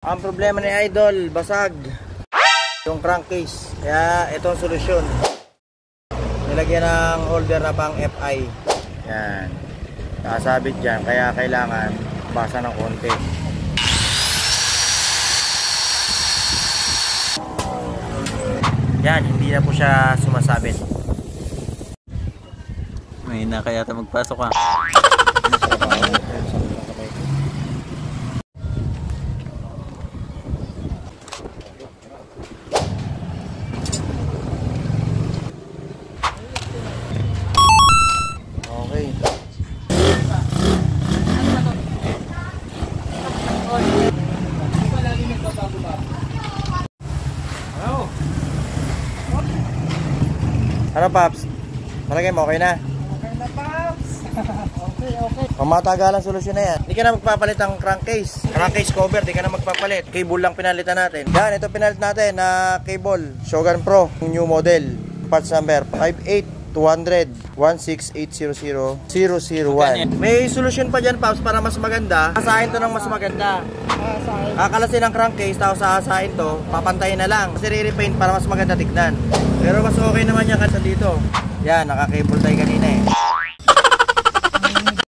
Ang problema ni Idol, basag yung crankcase. Kaya ito ang solusyon. Nilagyan ng holder na pang FI. Yan. Nakasabit dyan. Kaya kailangan basa ng konti. Yan, hindi na po siya sumasabit. May na kaya ito magpasok ka. Okay. Ano, Paps? Malagay mo, okay na? Okay na, Paps. Okay. Pamatagalang solusyon na yan. Hindi ka na magpapalit ng crankcase. Crankcase cover, di ka na magpapalit. Cable lang pinalitan natin. Yan, ito pinalit natin na cable. Shogun Pro, new model. Parts number 58-200-16800-001. May solusyon pa dyan, Paps, para mas maganda. Asahin to ng mas maganda. Kakalasin ang crankcase, tapos aasahin to, papantayin na lang. Kasi re-repaint para mas maganda tignan. Pero mas okay naman yan kasi dito. Yan, naka-cable tayo kanina eh.